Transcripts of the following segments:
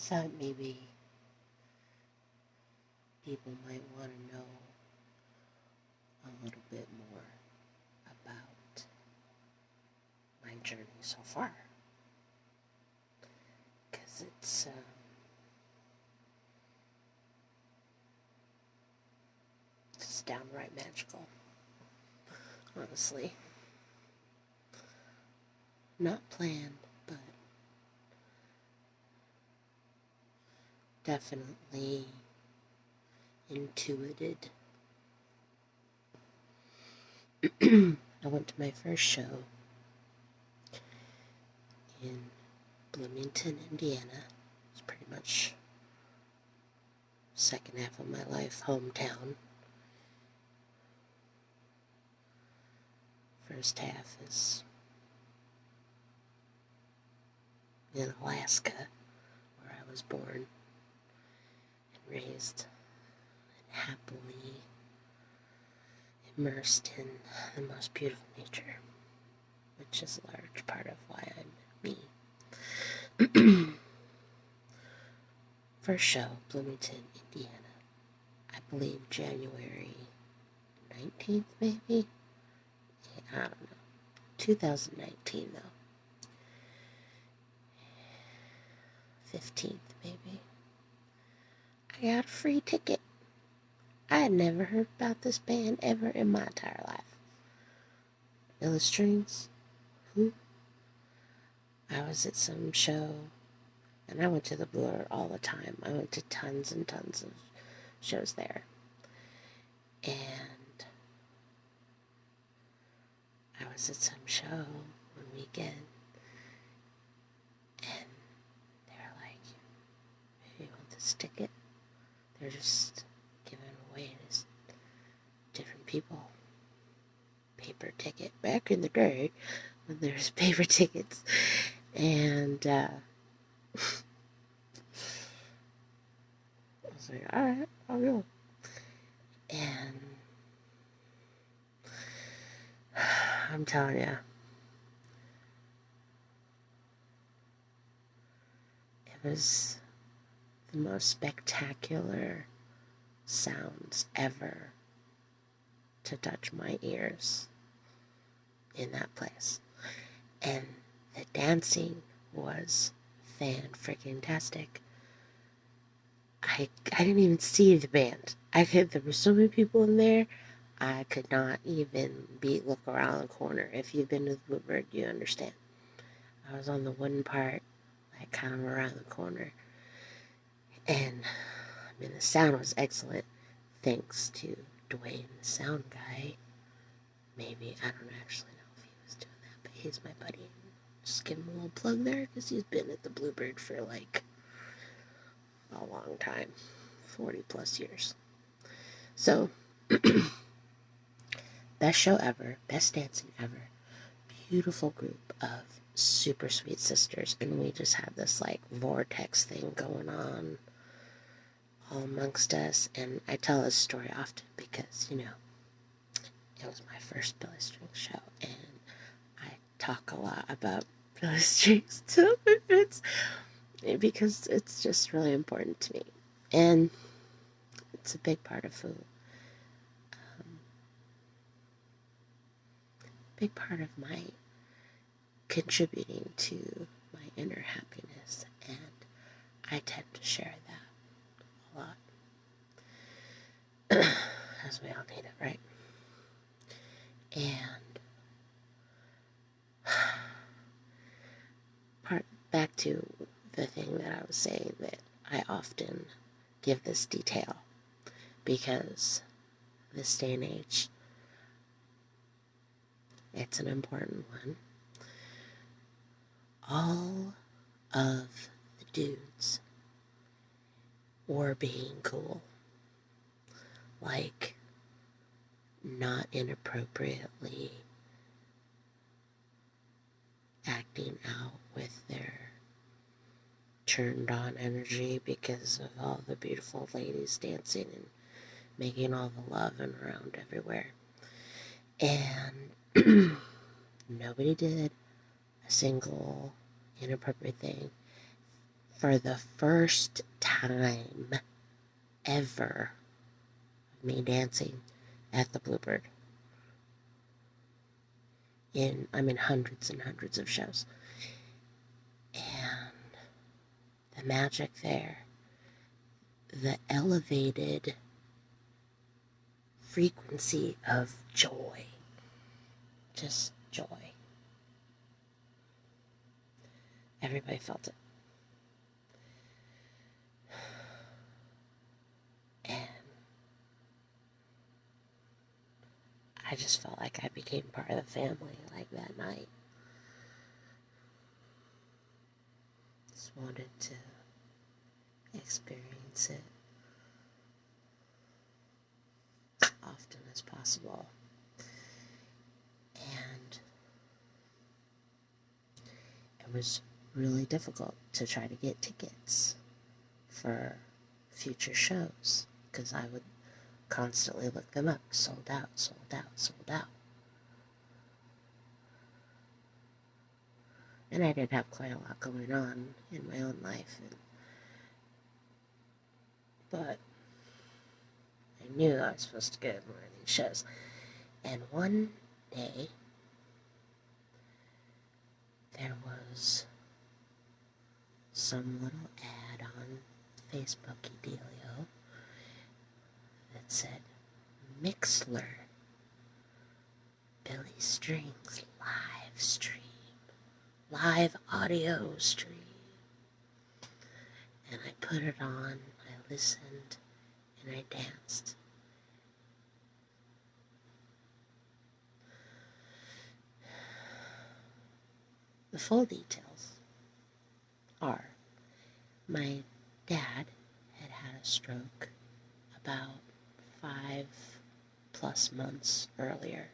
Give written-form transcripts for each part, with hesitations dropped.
thought maybe people might want to know a little bit more about my journey so far. Because it's downright magical, honestly. Not planned, but definitely intuited. I went to my first show in Bloomington, Indiana. It's pretty much second half of my life hometown. First half is in Alaska, where I was born and raised and happily immersed in the most beautiful nature, which is a large part of why I'm me. First show, Bloomington, Indiana. I believe January 19th, maybe? I don't know. 2019, though. 15th, maybe. I got a free ticket. I had never heard about this band ever in my entire life. Illustrings? Who? I was at some show, and I went to the Blur all the time. I went to tons and tons of shows there. And I was at some show one weekend, and they were like, "Hey, you want this ticket?" They're just giving away to different people. Paper ticket. Back in the day when there was paper tickets. And I was like, alright, I'll go. And I'm telling you, it was the most spectacular sounds ever to touch my ears in that place. And the dancing was fan-freaking-tastic. I didn't even see the band. There were so many people in there, I could not even look around the corner. If you've been to the Bluebird, you understand. I was on the wooden part, like kind of around the corner. And, I mean, the sound was excellent, thanks to Dwayne, the sound guy. Maybe, I don't actually know if he was doing that, but he's my buddy. Just give him a little plug there, because he's been at the Bluebird for, like, a long time. 40 plus years. So, best show ever, best dancing ever. Beautiful group of super sweet sisters, and we just had this like vortex thing going on all amongst us. And I tell this story often because, you know, it was my first Billy Strings show, and I talk a lot about Billy Strings to my friends because it's just really important to me, and it's a big part of who, big part of my contributing to my inner happiness, and I tend to share that a lot. As we all need it, right? And back to the thing that I was saying, that I often give this detail because this day and age, it's an important one. All of the dudes were being cool, like not inappropriately acting out with their turned on energy because of all the beautiful ladies dancing and making all the love and around everywhere. And nobody did a single inappropriate thing. for the first time ever, me dancing at the Bluebird. I'm in hundreds and hundreds of shows. And the magic there, the elevated frequency of joy, just joy. Everybody felt it. And I just felt like I became part of the family like that night. Just wanted to experience it often as possible. And it was really difficult to try to get tickets for future shows because I would constantly look them up. Sold out, sold out, sold out. And I did have quite a lot going on in my own life. But I knew I was supposed to go to more of these shows. And one day, there was some little ad on Facebooky dealio that said, Mixler, Billy Strings live stream, live audio stream. And I put it on, I listened, and I danced. The full details are my dad had a stroke about 5+ months earlier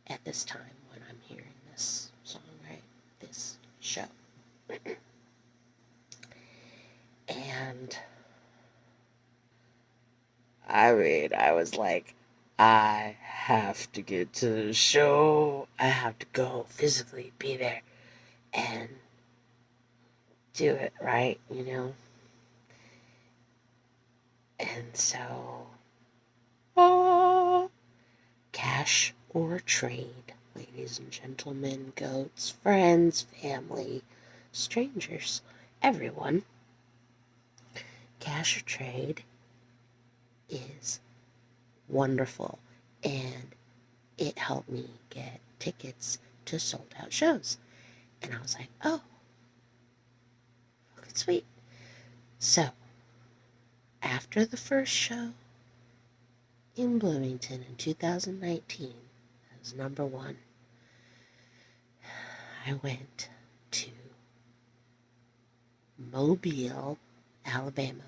at this time when I'm hearing this song, right? This show. And I mean, I was like, I have to get to the show. I have to go physically be there and do it right, you know? And so, cash or trade, ladies and gentlemen, goats, friends, family, strangers, everyone. Cash or trade is wonderful, and it helped me get tickets to sold out shows. And I was like, oh, sweet. So, after the first show in Bloomington in 2019, that was number 1, I went to Mobile, Alabama,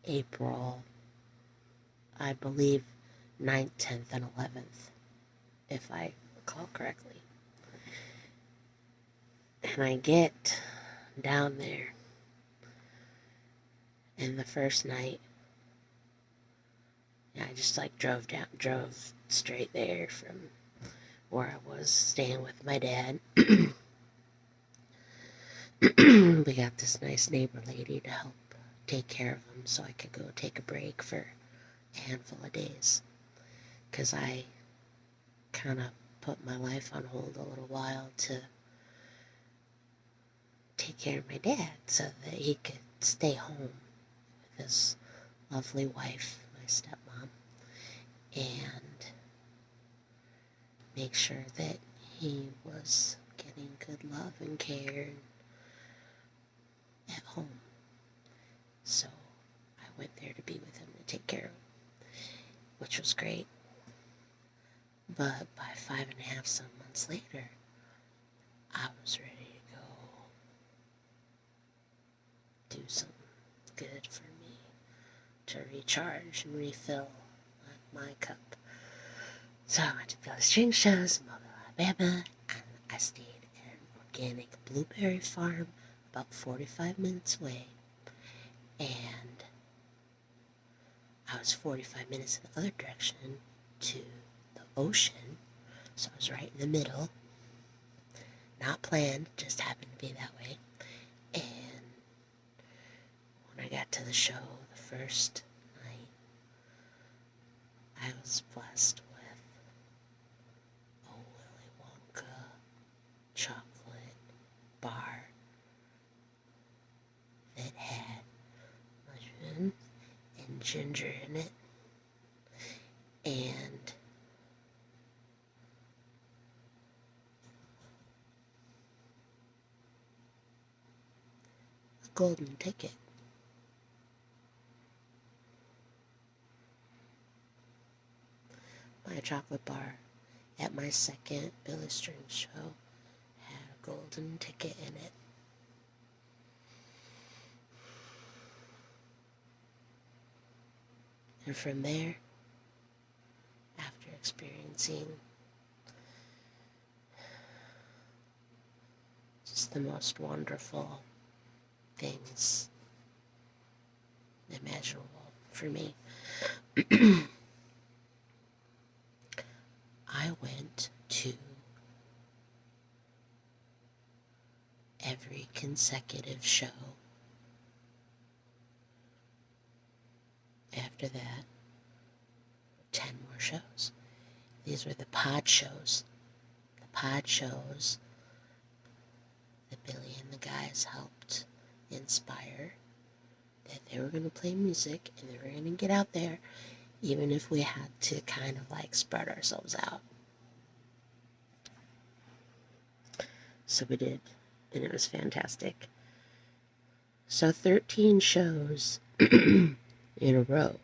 April, I believe, 9th, 10th, and 11th, if I recall correctly. And I get down there, and the first night, I just drove straight there from where I was staying with my dad. We got this nice neighbor lady to help take care of him so I could go take a break for a handful of days. Because I kind of put my life on hold a little while to take care of my dad so that he could stay home with his lovely wife, my stepmom, and make sure that he was getting good love and care at home. So I went there to be with him to take care of him, which was great. But by 5.5 some months later, I was ready to go do something good for me to recharge and refill my cup. So I went to Billy String shows in Mobile, Alabama, and I stayed at an organic blueberry farm about 45 minutes away. And I was 45 minutes in the other direction to the ocean, so I was right in the middle. Not planned, just happened to be that way. And when I got to the show the first night, I was blessed with a Willy Wonka chocolate bar that had mushrooms and ginger in it, and a golden ticket. My chocolate bar at my second Billy Strings show had a golden ticket in it. And from there, after experiencing just the most wonderful things imaginable for me, I went to every consecutive show after that. 10 more shows. These were the pod shows. The pod shows that Billy and the guys helped inspire, that they were going to play music and they were going to get out there, even if we had to kind of like spread ourselves out. So we did, and it was fantastic. So 13 shows in a row.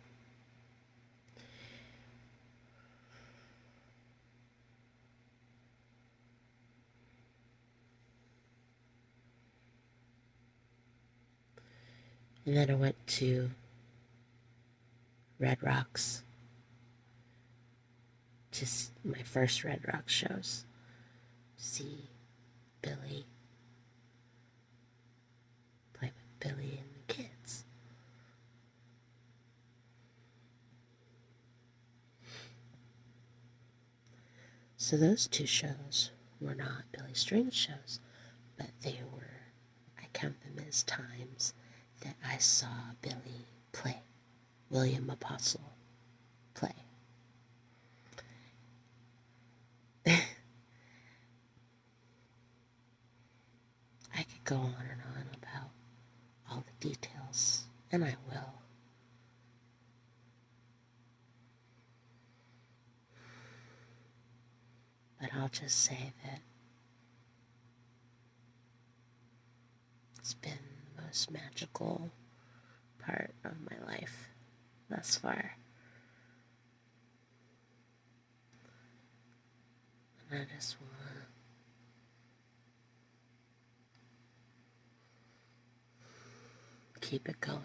And then I went to Red Rocks, to my first Red Rocks shows, to see Billy, play with Billy and the kids. So those 2 shows were not Billy Strings shows, but they were, I count them as times that I saw Billy play, William Apostle play. I could go on and on about all the details, and I will. But I'll just say that it's been the most magical part of my life thus far. And I just want to keep it going.